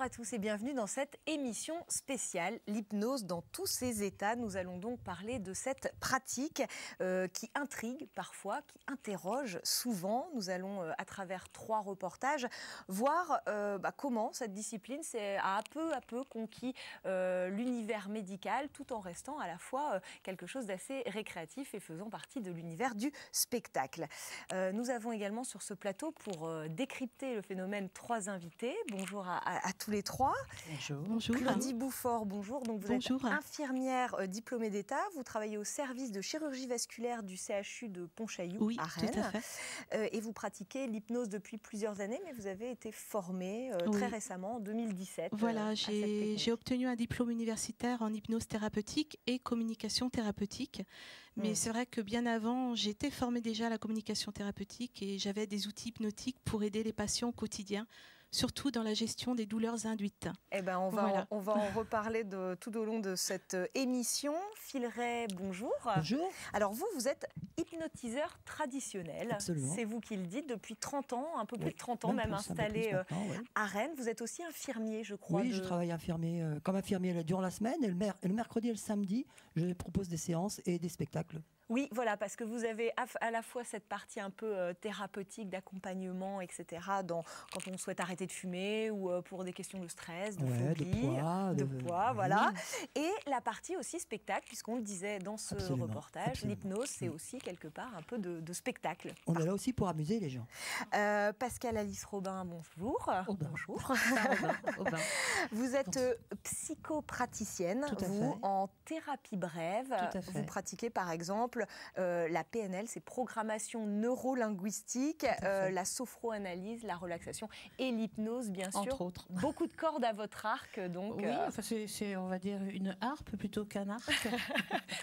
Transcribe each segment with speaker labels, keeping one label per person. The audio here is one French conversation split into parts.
Speaker 1: à tous et bienvenue dans cette émission spéciale, l'hypnose dans tous ses états. Nous allons donc parler de cette pratique qui intrigue parfois, qui interroge souvent. Nous allons, à travers 3 reportages, voir comment cette discipline a peu à peu conquis l'univers médical, tout en restant à la fois quelque chose d'assez récréatif et faisant partie de l'univers du spectacle. Nous avons également sur ce plateau, pour décrypter le phénomène, 3 invités. Bonjour à tous les 3.
Speaker 2: Bonjour.
Speaker 1: Claudie Bouffort, bonjour. Donc vous êtes infirmière diplômée d'État. Vous travaillez au service de chirurgie vasculaire du CHU de Pontchaillou à Rennes.
Speaker 2: Tout à fait.
Speaker 1: Et vous pratiquez l'hypnose depuis plusieurs années, mais vous avez été formée très récemment, en 2017.
Speaker 2: Voilà, j'ai obtenu un diplôme universitaire en hypnose thérapeutique et communication thérapeutique. Mais c'est vrai que bien avant, j'étais formée déjà à la communication thérapeutique et j'avais des outils hypnotiques pour aider les patients au quotidien, surtout dans la gestion des douleurs induites.
Speaker 1: Eh ben, on va en reparler tout au long de cette émission. Phil Ray, bonjour.
Speaker 3: Bonjour.
Speaker 1: Alors vous êtes hypnotiseur traditionnel.
Speaker 3: Absolument.
Speaker 1: C'est vous qui le dites, depuis 30 ans, un peu plus de 30 ans, même installé à Rennes. Vous êtes aussi infirmier, je crois.
Speaker 3: Oui, je travaille comme infirmier durant la semaine et le mercredi et le samedi, je propose des séances et des spectacles.
Speaker 1: Oui, voilà, parce que vous avez à la fois cette partie un peu thérapeutique, d'accompagnement, etc., quand on souhaite arrêter de fumer ou pour des questions de stress, de phobie, de poids, voilà. Et la partie aussi spectacle, puisqu'on le disait dans ce reportage, l'hypnose, c'est aussi quelque part un peu de spectacle.
Speaker 3: On est là aussi pour amuser les gens.
Speaker 1: Pascal Alice Robin, bonjour. Bonjour.
Speaker 2: Aubin.
Speaker 1: Vous êtes psychopraticienne, vous, en thérapie brève. Vous pratiquez par exemple la PNL, c'est programmation neurolinguistique, la sophroanalyse, la relaxation et l'hypnose, bien sûr.
Speaker 4: Entre autres.
Speaker 1: Beaucoup de cordes à votre arc, donc.
Speaker 4: Oui, c'est, on va dire, une harpe plutôt qu'un arc.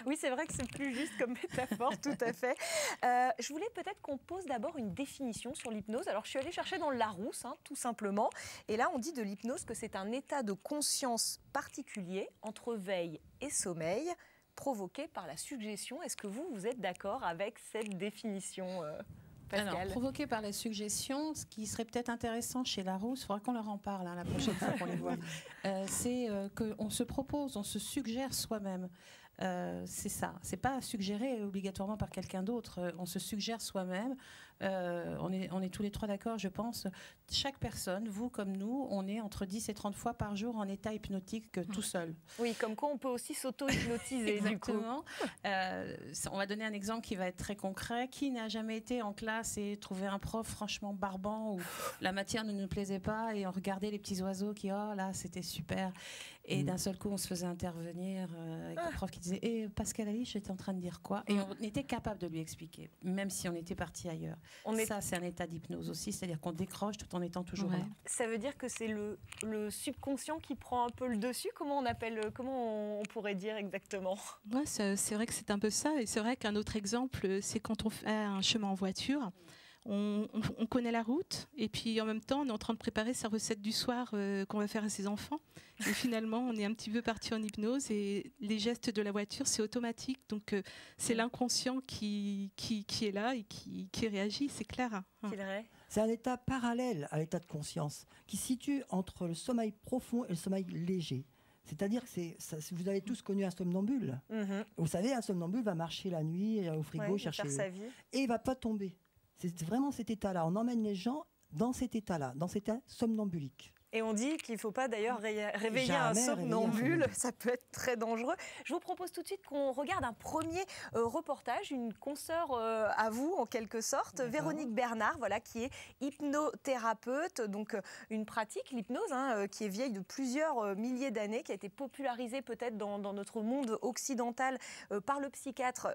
Speaker 1: Oui, c'est vrai que c'est plus juste comme métaphore, tout à fait. Je voulais peut-être qu'on pose d'abord une définition sur l'hypnose. Alors, je suis allée chercher dans le Larousse, tout simplement. Et là, on dit de l'hypnose que c'est un état de conscience particulier entre veille et sommeil, provoqué par la suggestion. Est-ce que vous êtes d'accord avec cette définition, Pascal ?
Speaker 4: Alors, provoqué par la suggestion, ce qui serait peut-être intéressant chez Larousse, il faudra qu'on leur en parle la prochaine fois qu'on les voit, c'est qu'on se propose, on se suggère soi-même. C'est ça, c'est pas suggéré obligatoirement par quelqu'un d'autre, on se suggère soi-même. On est tous les 3 d'accord, je pense. Chaque personne, vous comme nous, on est entre 10 et 30 fois par jour en état hypnotique tout seul.
Speaker 1: Oui, comme quoi on peut aussi s'auto-hypnotiser.
Speaker 4: Exactement. On va donner un exemple qui va être très concret. Qui n'a jamais été en classe et trouvé un prof franchement barbant où la matière ne nous plaisait pas et on regardait les petits oiseaux qui, oh là, c'était super. Et d'un seul coup, on se faisait intervenir avec le prof qui disait Pascal Alice, j'étais en train de dire quoi? Et on était capable de lui expliquer, même si on était parti ailleurs. Ça, c'est un état d'hypnose aussi, c'est-à-dire qu'on décroche tout en étant toujours là.
Speaker 1: Ça veut dire que c'est le subconscient qui prend un peu le dessus? Comment on pourrait dire exactement?
Speaker 2: Ouais, c'est vrai que c'est un peu ça. Et c'est vrai qu'un autre exemple, c'est quand on fait un chemin en voiture. On connaît la route et puis en même temps on est en train de préparer sa recette du soir qu'on va faire à ses enfants et finalement on est un petit peu parti en hypnose et les gestes de la voiture c'est automatique, donc c'est l'inconscient qui est là et qui réagit, c'est clair.
Speaker 3: C'est un état parallèle à l'état de conscience qui se situe entre le sommeil profond et le sommeil léger. C'est-à-dire que vous avez tous connu un somnambule. Vous savez, un somnambule va marcher la nuit au frigo, chercher
Speaker 1: sa vie.
Speaker 3: Et il ne va pas tomber. C'est vraiment cet état-là. On emmène les gens dans cet état-là, dans cet état somnambulique.
Speaker 1: Et on dit qu'il ne faut pas d'ailleurs réveiller un somnambule, ça peut être très dangereux. Je vous propose tout de suite qu'on regarde un premier reportage, une consoeur à vous en quelque sorte, Véronique Bernard, qui est hypnothérapeute, donc une pratique, l'hypnose, qui est vieille de plusieurs milliers d'années, qui a été popularisée peut-être dans notre monde occidental par le psychiatre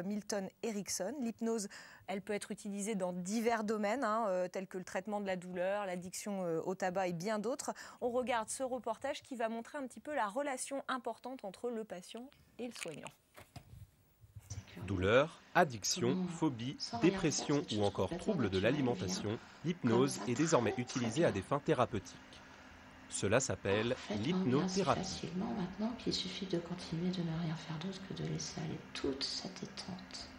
Speaker 1: Milton Erickson. L'hypnose, elle peut être utilisée dans divers domaines, tels que le traitement de la douleur, l'addiction au tabac et bien d'autres. On regarde ce reportage qui va montrer un petit peu la relation importante entre le patient et le soignant.
Speaker 5: Douleur, addiction, phobie, dépression ou encore troubles de l'alimentation, l'hypnose est désormais utilisée à des fins thérapeutiques. Cela s'appelle l'hypnothérapie.
Speaker 6: Facilement maintenant qu'il suffit de continuer de ne rien faire d'autre que de laisser aller toute cette détente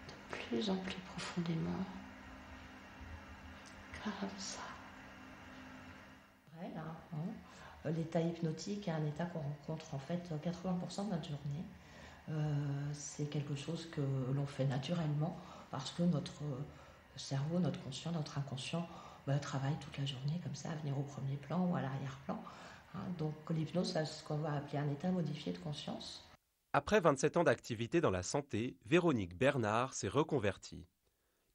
Speaker 6: de plus en plus profondément, comme ça. l'état hypnotique est un état qu'on rencontre en fait 80% de notre journée. C'est quelque chose que l'on fait naturellement parce que notre cerveau, notre conscient, notre inconscient travaille toute la journée comme ça, à venir au premier plan ou à l'arrière-plan. Donc l'hypnose, c'est ce qu'on va appeler un état modifié de conscience.
Speaker 5: Après 27 ans d'activité dans la santé, Véronique Bernard s'est reconvertie.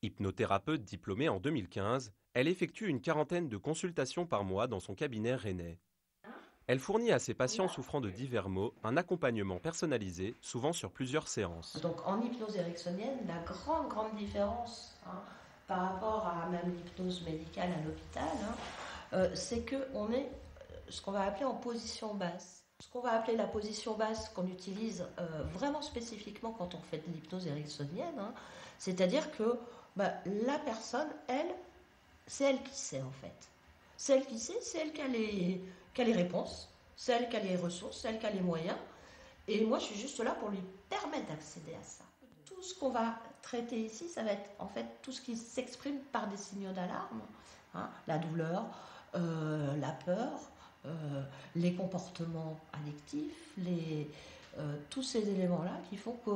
Speaker 5: Hypnothérapeute diplômée en 2015, elle effectue une 40aine de consultations par mois dans son cabinet rennais. Elle fournit à ses patients souffrant de divers maux un accompagnement personnalisé, souvent sur plusieurs séances.
Speaker 6: Donc en hypnose ericksonienne, la grande différence par rapport à même l'hypnose médicale à l'hôpital, c'est qu'on est ce qu'on va appeler en position basse. Ce qu'on va appeler la position basse qu'on utilise vraiment spécifiquement quand on fait de l'hypnose ericksonienne, c'est-à-dire que la personne, elle, c'est elle qui sait en fait. C'est elle qui sait, c'est elle qui a les réponses, c'est elle qui a les ressources, c'est elle qui a les moyens. Et moi, je suis juste là pour lui permettre d'accéder à ça. Tout ce qu'on va traiter ici, ça va être en fait tout ce qui s'exprime par des signaux d'alarme, la douleur, la peur, les comportements addictifs, tous ces éléments-là qui font que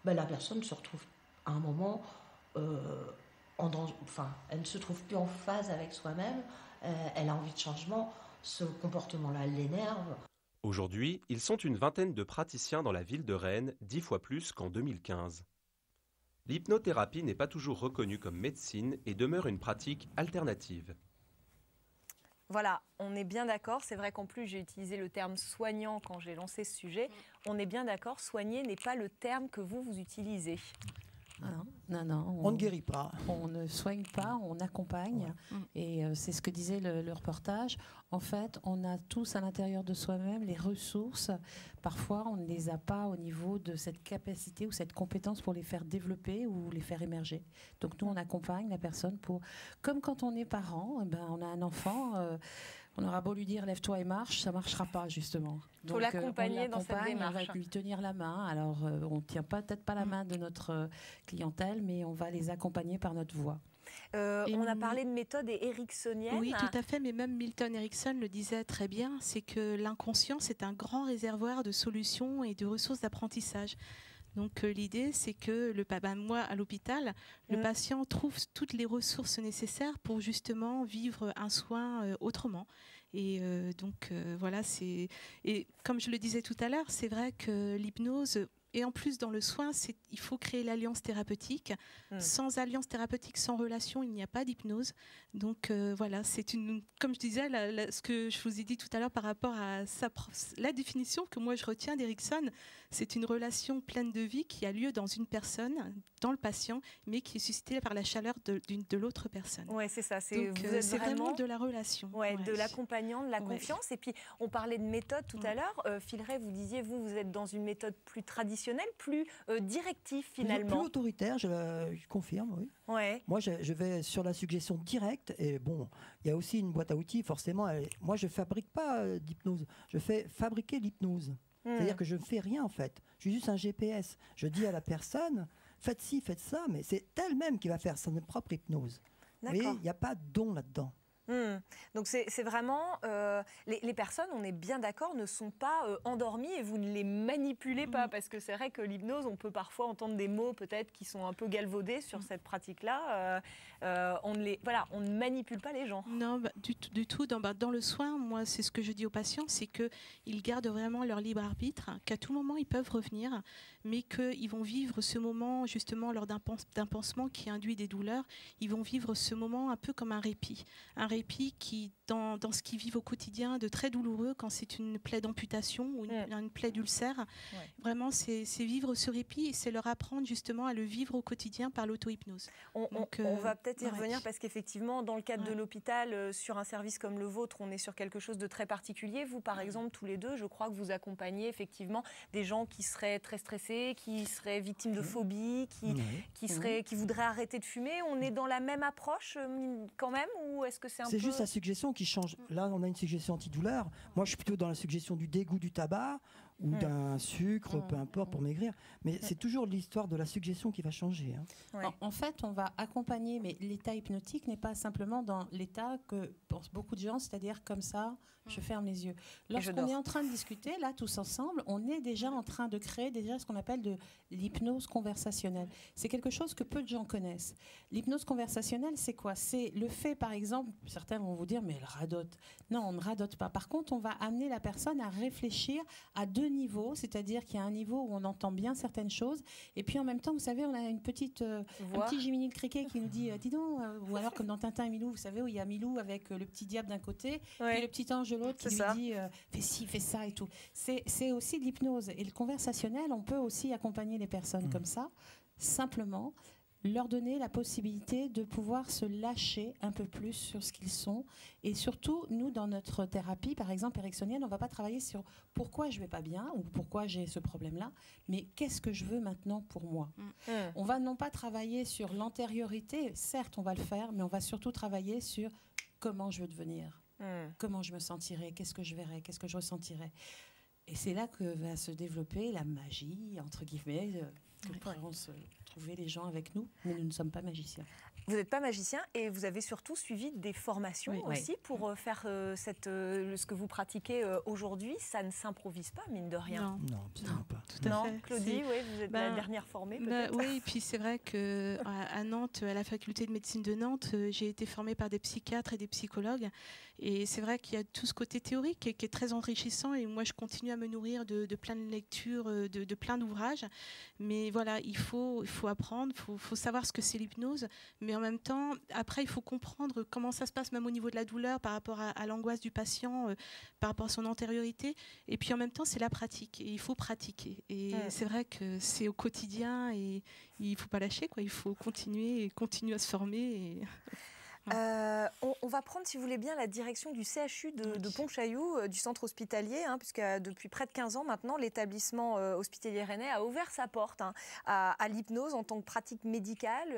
Speaker 6: la personne se retrouve à un moment elle ne se trouve plus en phase avec soi-même, elle a envie de changement, ce comportement-là l'énerve.
Speaker 5: Aujourd'hui, ils sont une vingtaine de praticiens dans la ville de Rennes, 10 fois plus qu'en 2015. L'hypnothérapie n'est pas toujours reconnue comme médecine et demeure une pratique alternative.
Speaker 1: Voilà, on est bien d'accord. C'est vrai qu'en plus, j'ai utilisé le terme soignant quand j'ai lancé ce sujet. On est bien d'accord, soigner n'est pas le terme que vous utilisez.
Speaker 4: Non.
Speaker 3: On ne guérit pas.
Speaker 4: On ne soigne pas, on accompagne. Ouais. Et c'est ce que disait le reportage. En fait, on a tous à l'intérieur de soi-même les ressources. Parfois, on ne les a pas au niveau de cette capacité ou cette compétence pour les faire développer ou les faire émerger. Donc nous, on accompagne la personne pour... Comme quand on est parent, on a un enfant... on aura beau lui dire lève-toi et marche, ça ne marchera pas justement.
Speaker 1: Il faut l'accompagner dans cette démarche.
Speaker 4: On va lui tenir la main. Alors on ne tient peut-être pas la main de notre clientèle, mais on va les accompagner par notre voix.
Speaker 1: On a parlé de méthode ericksonienne.
Speaker 2: Oui, tout à fait, mais même Milton Erickson le disait très bien, c'est que l'inconscient, c'est un grand réservoir de solutions et de ressources d'apprentissage. Donc l'idée, c'est que moi, à l'hôpital, le patient trouve toutes les ressources nécessaires pour justement vivre un soin autrement. Et voilà, et comme je le disais tout à l'heure, c'est vrai que l'hypnose... Et en plus, dans le soin, il faut créer l'alliance thérapeutique. Sans alliance thérapeutique, sans relation, il n'y a pas d'hypnose. Donc voilà, comme je disais, ce que je vous ai dit tout à l'heure par rapport à la définition que moi je retiens d'Erickson, c'est une relation pleine de vie qui a lieu dans une personne, dans le patient, mais qui est suscitée par la chaleur de l'autre personne.
Speaker 1: Oui, c'est ça.
Speaker 2: C'est vraiment de la relation.
Speaker 1: Ouais. De l'accompagnant, de la confiance. Et puis, on parlait de méthode tout à l'heure. Phil Ray, vous disiez, vous êtes dans une méthode plus traditionnelle, plus directif finalement.
Speaker 3: Plus autoritaire, je confirme, oui.
Speaker 1: Ouais.
Speaker 3: Moi, je vais sur la suggestion directe. Et bon, il y a aussi une boîte à outils, forcément. Moi, je ne fabrique pas d'hypnose. Je fais fabriquer l'hypnose. C'est-à-dire que je ne fais rien, en fait. Je suis juste un GPS. Je dis à la personne, faites ci, faites ça, mais c'est elle-même qui va faire sa propre hypnose. Vous voyez, il n'y a pas de don là-dedans.
Speaker 1: Donc c'est vraiment les personnes, on est bien d'accord, ne sont pas endormies et vous ne les manipulez pas, parce que c'est vrai que l'hypnose, on peut parfois entendre des mots peut-être qui sont un peu galvaudés sur cette pratique-là. On ne manipule pas les gens.
Speaker 2: Non, du tout. Dans le soin, moi, c'est ce que je dis aux patients, c'est qu'ils gardent vraiment leur libre arbitre, qu'à tout moment ils peuvent revenir, mais qu'ils vont vivre ce moment justement lors d'un pansement qui induit des douleurs. Ils vont vivre ce moment un peu comme un répit qui, dans ce qu'ils vivent au quotidien, de très douloureux, quand c'est une plaie d'amputation ou une plaie d'ulcère. Vraiment, c'est vivre ce répit et c'est leur apprendre justement à le vivre au quotidien par l'auto-hypnose.
Speaker 1: On va peut-être y revenir parce qu'effectivement, dans le cadre de l'hôpital, sur un service comme le vôtre, on est sur quelque chose de très particulier. Vous, par exemple, tous les deux, je crois que vous accompagnez effectivement des gens qui seraient très stressés, qui seraient victimes de phobie, qui voudraient arrêter de fumer. On est dans la même approche quand même, ou est-ce que c'est
Speaker 3: juste la suggestion qui change. Là, on a une suggestion antidouleur. Moi, je suis plutôt dans la suggestion du dégoût du tabac ou d'un sucre, peu importe, pour maigrir. Mais c'est toujours l'histoire de la suggestion qui va changer.
Speaker 4: Ouais. En fait, on va accompagner, mais l'état hypnotique n'est pas simplement dans l'état que pensent beaucoup de gens, c'est-à-dire comme ça, je ferme les yeux. Lorsqu'on est en train de discuter, là, tous ensemble, on est déjà en train de créer déjà ce qu'on appelle de l'hypnose conversationnelle. C'est quelque chose que peu de gens connaissent. L'hypnose conversationnelle, c'est quoi? C'est le fait, par exemple, certains vont vous dire, mais elle radote. Non, on ne radote pas. Par contre, on va amener la personne à réfléchir à deux niveaux, c'est-à-dire qu'il y a un niveau où on entend bien certaines choses, et puis en même temps, vous savez, on a une petite, un petit Jiminy le Criquet qui nous dit, dis donc, ou alors comme dans Tintin et Milou, vous savez, où il y a Milou avec le petit diable d'un côté, et le petit ange de l'autre qui lui dit, fais ci, fais ça et tout. C'est aussi de l'hypnose. Et le conversationnel, on peut aussi accompagner les personnes comme ça, simplement leur donner la possibilité de pouvoir se lâcher un peu plus sur ce qu'ils sont. Et surtout, nous, dans notre thérapie, par exemple, ericksonienne, on ne va pas travailler sur pourquoi je ne vais pas bien ou pourquoi j'ai ce problème-là, mais qu'est-ce que je veux maintenant pour moi. On va non pas travailler sur l'antériorité, certes, on va le faire, mais on va surtout travailler sur comment je veux devenir, comment je me sentirai, qu'est-ce que je verrai, qu'est-ce que je ressentirai. Et c'est là que va se développer la magie, entre guillemets, que pourront se trouver les gens avec nous, mais nous ne sommes pas magiciens.
Speaker 1: Vous n'êtes pas magicien et vous avez surtout suivi des formations aussi pour faire ce que vous pratiquez aujourd'hui. Ça ne s'improvise pas, mine de rien.
Speaker 3: Non, absolument pas.
Speaker 2: Tout à fait.
Speaker 1: Claudie, vous êtes la dernière formée peut-être.
Speaker 2: Oui, et puis c'est vrai qu'à Nantes, à la faculté de médecine de Nantes, j'ai été formée par des psychiatres et des psychologues. Et c'est vrai qu'il y a tout ce côté théorique qui est très enrichissant. Et moi, je continue à me nourrir de plein de lectures, de plein d'ouvrages. Mais voilà, il faut apprendre, il faut savoir ce que c'est l'hypnose. Mais en même temps, après, il faut comprendre comment ça se passe, même au niveau de la douleur, par rapport à l'angoisse du patient, par rapport à son antériorité. Et puis en même temps, c'est la pratique. Et il faut pratiquer. Et c'est vrai que c'est au quotidien et il ne faut pas lâcher, quoi. Il faut continuer à se former. Et...
Speaker 1: on va prendre, si vous voulez bien, la direction du CHU de Pontchaillou, du centre hospitalier, puisque depuis près de 15 ans maintenant, l'établissement hospitalier rennais a ouvert sa porte à l'hypnose en tant que pratique médicale,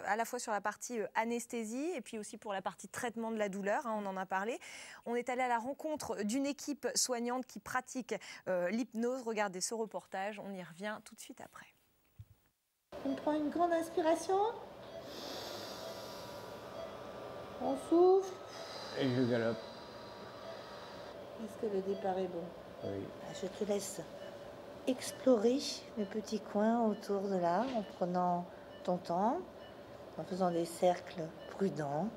Speaker 1: à la fois sur la partie anesthésie et puis aussi pour la partie traitement de la douleur, on en a parlé. On est allé à la rencontre d'une équipe soignante qui pratique l'hypnose. Regardez ce reportage, on y revient tout de suite après.
Speaker 7: On prend une grande inspiration. On souffle.
Speaker 8: Et je galope.
Speaker 7: Est-ce que le départ est bon?
Speaker 8: Oui.
Speaker 7: Je te laisse explorer le petit coin autour de là, en prenant ton temps, en faisant des cercles prudents.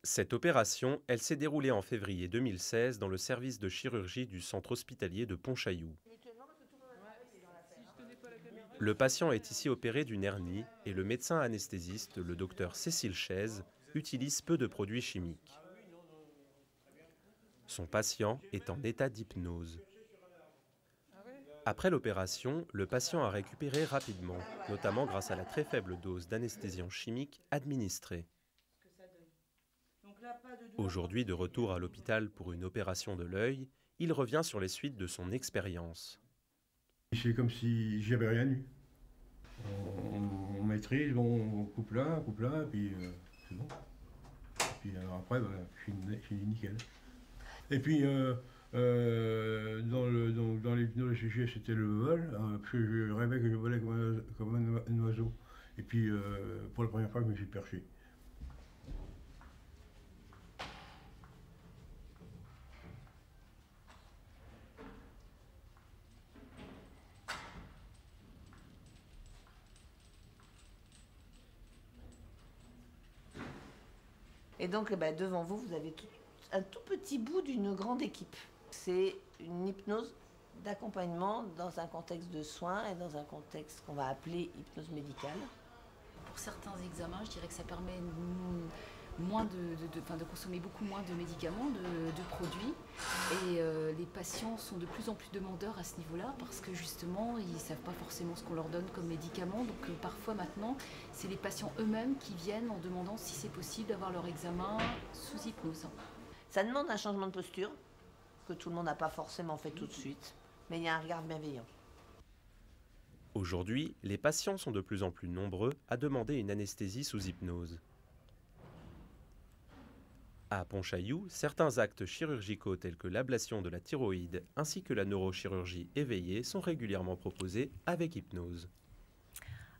Speaker 5: Cette opération, elle s'est déroulée en février 2016 dans le service de chirurgie du centre hospitalier de Pontchaillou. Le patient est ici opéré d'une hernie et le médecin anesthésiste, le docteur Cécile Chaise, utilise peu de produits chimiques. Son patient est en état d'hypnose. Après l'opération, le patient a récupéré rapidement, notamment grâce à la très faible dose d'anesthésiant chimique administrée. Aujourd'hui, de retour à l'hôpital pour une opération de l'œil, il revient sur les suites de son expérience.
Speaker 8: C'est comme si j'avais rien eu. On maîtrise, on coupe là, et puis c'est bon. Et puis alors après, je suis nickel. Et puis dans l'hypnose c'était le vol, parce que je rêvais que je volais comme un oiseau. Et puis pour la première fois, je me suis perché.
Speaker 7: Et donc, devant vous, vous avez un tout petit bout d'une grande équipe. C'est une hypnose d'accompagnement dans un contexte de soins et dans un contexte qu'on va appeler hypnose médicale.
Speaker 9: Pour certains examens, je dirais que ça permet de consommer beaucoup moins de médicaments, de produits. Et les patients sont de plus en plus demandeurs à ce niveau-là parce que justement, ils ne savent pas forcément ce qu'on leur donne comme médicaments. Donc parfois maintenant, c'est les patients eux-mêmes qui viennent en demandant si c'est possible d'avoir leur examen sous hypnose.
Speaker 7: Ça demande un changement de posture que tout le monde n'a pas forcément fait tout de suite, mais il y a un regard bienveillant.
Speaker 5: Aujourd'hui, les patients sont de plus en plus nombreux à demander une anesthésie sous hypnose. À Pontchaillou, certains actes chirurgicaux tels que l'ablation de la thyroïde ainsi que la neurochirurgie éveillée sont régulièrement proposés avec hypnose.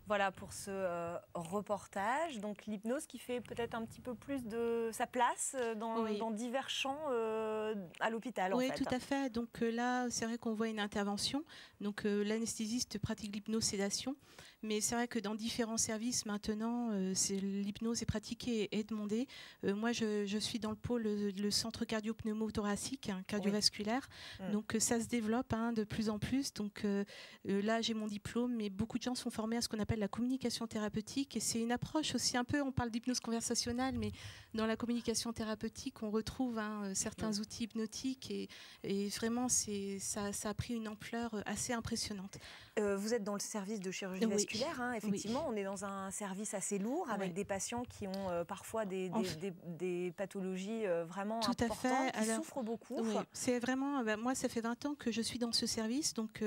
Speaker 1: Voilà pour ce reportage. Donc l'hypnose qui fait peut-être un petit peu plus de sa place dans divers champs à l'hôpital.
Speaker 2: Oui, tout à fait. Donc là, c'est vrai qu'on voit une intervention. Donc l'anesthésiste pratique l'hypnosédation. Mais c'est vrai que dans différents services maintenant, l'hypnose est pratiquée et est demandée. Moi, je suis dans le pôle, le centre cardio-pneumothoracique, cardiovasculaire. Oui. Donc ça se développe de plus en plus. Donc là, j'ai mon diplôme, mais beaucoup de gens sont formés à ce qu'on appelle la communication thérapeutique. Et c'est une approche aussi un peu, on parle d'hypnose conversationnelle, mais dans la communication thérapeutique, on retrouve certains outils hypnotiques. Et vraiment, ça a pris une ampleur assez impressionnante.
Speaker 1: Vous êtes dans le service de chirurgie vasculaire, effectivement. On est dans un service assez lourd avec des patients qui ont parfois des pathologies vraiment
Speaker 2: tout
Speaker 1: importantes,
Speaker 2: à fait.
Speaker 1: Qui souffrent beaucoup.
Speaker 2: Oui, c'est vraiment, moi, ça fait 20 ans que je suis dans ce service. Donc,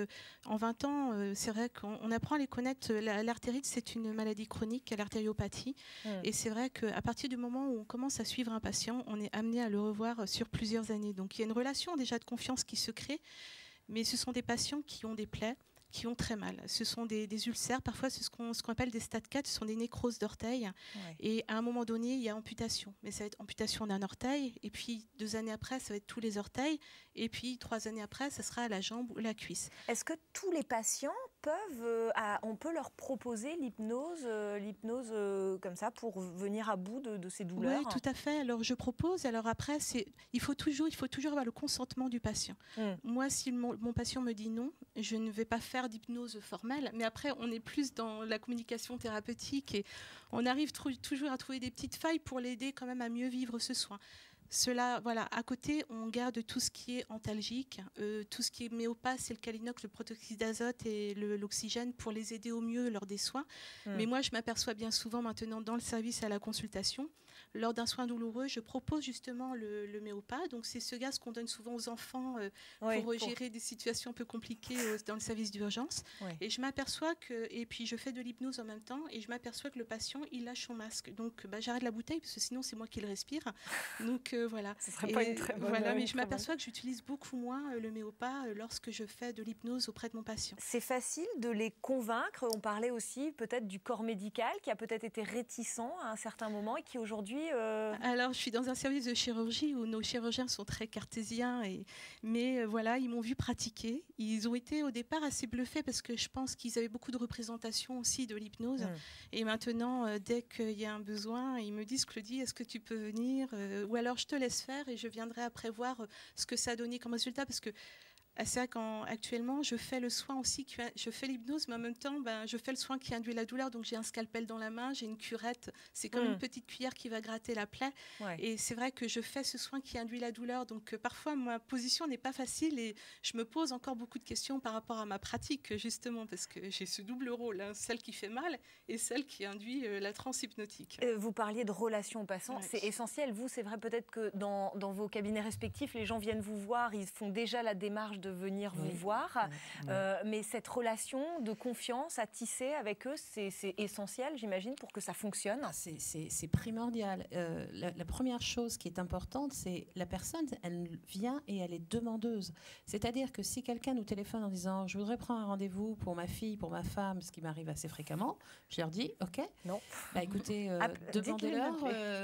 Speaker 2: en 20 ans, c'est vrai qu'on apprend à les connaître. L'artérite, c'est une maladie chronique, l'artériopathie. Et c'est vrai qu'à partir du moment où on commence à suivre un patient, on est amené à le revoir sur plusieurs années. Donc, il y a une relation déjà de confiance qui se crée. Mais ce sont des patients qui ont des plaies, qui ont très mal. Ce sont des ulcères, parfois c'est ce qu'on appelle des stades 4, ce sont des nécroses d'orteils. Et à un moment donné, il y a amputation. Mais ça va être amputation d'un orteil, et puis 2 années après, ça va être tous les orteils, et puis 3 années après, ça sera la jambe ou la cuisse.
Speaker 1: Est-ce que tous les patients on peut leur proposer l'hypnose comme ça pour venir à bout de ces douleurs?
Speaker 2: Oui, tout à fait. Alors je propose. Alors après, il faut toujours avoir le consentement du patient. Moi, si mon patient me dit non, je ne vais pas faire d'hypnose formelle. Mais après, on est plus dans la communication thérapeutique et on arrive toujours à trouver des petites failles pour l'aider quand même à mieux vivre ce soin. Cela, voilà, à côté, on garde tout ce qui est antalgique, tout ce qui est méopathe, c'est le Calinox, le protoxyde d'azote et l'oxygène pour les aider au mieux lors des soins. Mais moi, je m'aperçois bien souvent maintenant dans le service à la consultation, lors d'un soin douloureux, je propose justement le méopathe. Donc, c'est ce gaz qu'on donne souvent aux enfants pour gérer des situations un peu compliquées dans le service d'urgence. Et je m'aperçois et puis je fais de l'hypnose en même temps, et je m'aperçois que le patient, il lâche son masque. Donc, j'arrête la bouteille, parce que sinon, c'est moi qui le respire. Donc, voilà.
Speaker 1: Ce serait pas une très bonne
Speaker 2: mais je m'aperçois que j'utilise beaucoup moins le méopathe lorsque je fais de l'hypnose auprès de mon patient.
Speaker 1: C'est facile de les convaincre. On parlait aussi peut-être du corps médical qui a peut-être été réticent à un certain moment et qui aujourd'hui...
Speaker 2: Alors, je suis dans un service de chirurgie où nos chirurgiens sont très cartésiens. Mais voilà, ils m'ont vu pratiquer. Ils ont été au départ assez bluffés parce que je pense qu'ils avaient beaucoup de représentations aussi de l'hypnose. Et maintenant, dès qu'il y a un besoin, ils me disent, Claudie, est-ce que tu peux venir ou alors je te laisse faire et je viendrai après voir ce que ça a donné comme résultat, parce que c'est vrai qu'actuellement, je fais le soin aussi, je fais l'hypnose, mais en même temps, je fais le soin qui induit la douleur. Donc, j'ai un scalpel dans la main, j'ai une curette. C'est comme une petite cuillère qui va gratter la plaie. Et c'est vrai que je fais ce soin qui induit la douleur. Donc, parfois, ma position n'est pas facile et je me pose encore beaucoup de questions par rapport à ma pratique, justement, parce que j'ai ce double rôle, celle qui fait mal et celle qui induit la transe hypnotique.
Speaker 1: Vous parliez de relations aux patients, c'est essentiel. Vous, c'est vrai peut-être que dans vos cabinets respectifs, les gens viennent vous voir, ils font déjà la démarche de venir vous voir. Mais cette relation de confiance à tisser avec eux, c'est essentiel, j'imagine, pour que ça fonctionne.
Speaker 4: C'est primordial. La première chose qui est importante, c'est la personne, elle vient et elle est demandeuse. C'est-à-dire que si quelqu'un nous téléphone en disant « je voudrais prendre un rendez-vous pour ma fille, pour ma femme », ce qui m'arrive assez fréquemment, je leur dis « ok,
Speaker 1: non.
Speaker 4: Écoutez, demandez-leur,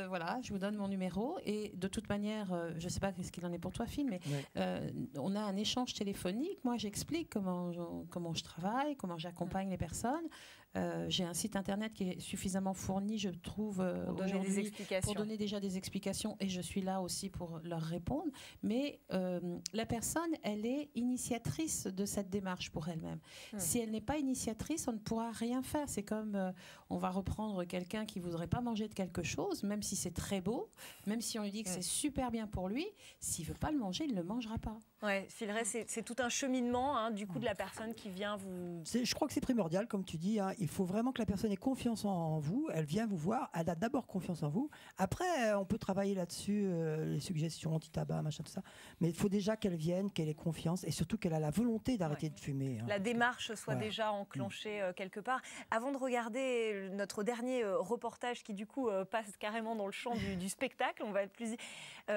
Speaker 4: voilà, je vous donne mon numéro et de toute manière, je ne sais pas ce qu'il en est pour toi, Phil, mais on a un échange téléphonique. Moi, j'explique comment je travaille, comment j'accompagne les personnes. J'ai un site internet qui est suffisamment fourni, je trouve, aujourd'hui, pour donner déjà des explications, et je suis là aussi pour leur répondre. Mais la personne, elle est initiatrice de cette démarche pour elle-même. Si elle n'est pas initiatrice, on ne pourra rien faire. C'est comme on va reprendre quelqu'un qui ne voudrait pas manger de quelque chose, même si c'est très beau, même si on lui dit que c'est super bien pour lui, s'il ne veut pas le manger, il ne le mangera pas.
Speaker 1: Ouais, c'est tout un cheminement du coup de la personne qui vient vous...
Speaker 3: Je crois que c'est primordial, comme tu dis. il faut vraiment que la personne ait confiance en vous. Elle vient vous voir, elle a d'abord confiance en vous. Après, on peut travailler là-dessus, les suggestions anti-tabac, machin, tout ça. Mais il faut déjà qu'elle vienne, qu'elle ait confiance et surtout qu'elle a la volonté d'arrêter de fumer.
Speaker 1: La démarche soit déjà enclenchée quelque part. Avant de regarder notre dernier reportage qui du coup passe carrément dans le champ du spectacle, on va être plus...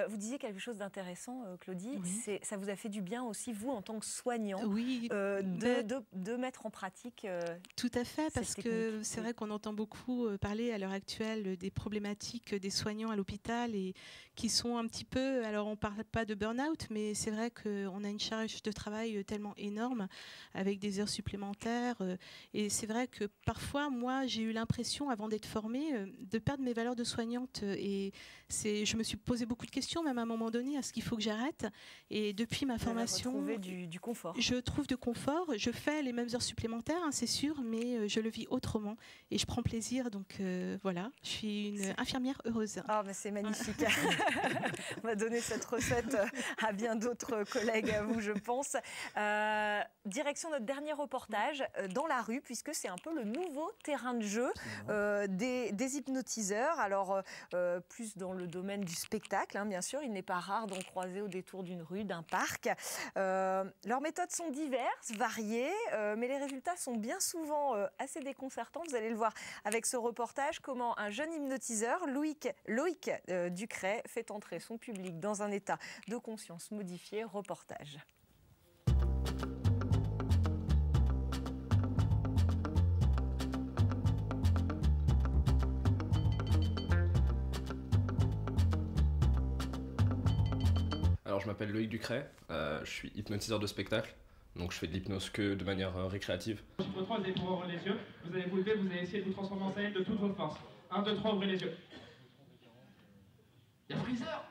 Speaker 1: vous disiez quelque chose d'intéressant, Claudie. Ça vous a fait du bien aussi, vous, en tant que soignant, de mettre en pratique
Speaker 2: tout à fait, parce que c'est vrai qu'on entend beaucoup parler à l'heure actuelle des problématiques des soignants à l'hôpital et qui sont un petit peu, alors on ne parle pas de burn-out, mais c'est vrai qu'on a une charge de travail tellement énorme avec des heures supplémentaires et c'est vrai que parfois, moi, j'ai eu l'impression, avant d'être formée, de perdre mes valeurs de soignante et je me suis posé beaucoup de questions, même à un moment donné, est-ce qu'il faut que j'arrête? Et depuis ma formation,
Speaker 1: du confort.
Speaker 2: Je trouve de confort, je fais les mêmes heures supplémentaires, hein, c'est sûr, mais je le vis autrement et je prends plaisir, donc voilà, je suis une infirmière heureuse.
Speaker 1: Ah, mais c'est magnifique. On va donner cette recette à bien d'autres collègues, à vous, je pense. Direction notre dernier reportage, dans la rue, puisque c'est un peu le nouveau terrain de jeu des hypnotiseurs. Alors, plus dans le domaine du spectacle, hein, bien sûr, il n'est pas rare d'en croiser au détour d'une rue, d'un parc. Leurs méthodes sont diverses, variées, mais les résultats sont bien souvent assez déconcertants. Vous allez le voir avec ce reportage, comment un jeune hypnotiseur, Loïc Ducret, fait entrer son public dans un état de conscience modifié. Reportage.
Speaker 10: Alors je m'appelle Loïc Ducret, je suis hypnotiseur de spectacle, donc je fais de l'hypnose que de manière récréative.
Speaker 11: Chiffre 3, vous allez pouvoir ouvrir les yeux, vous allez vous lever, vous allez essayer de vous transformer en Saiyan de toute votre force. 1, 2, 3, ouvrez les yeux. Il y a Freezer.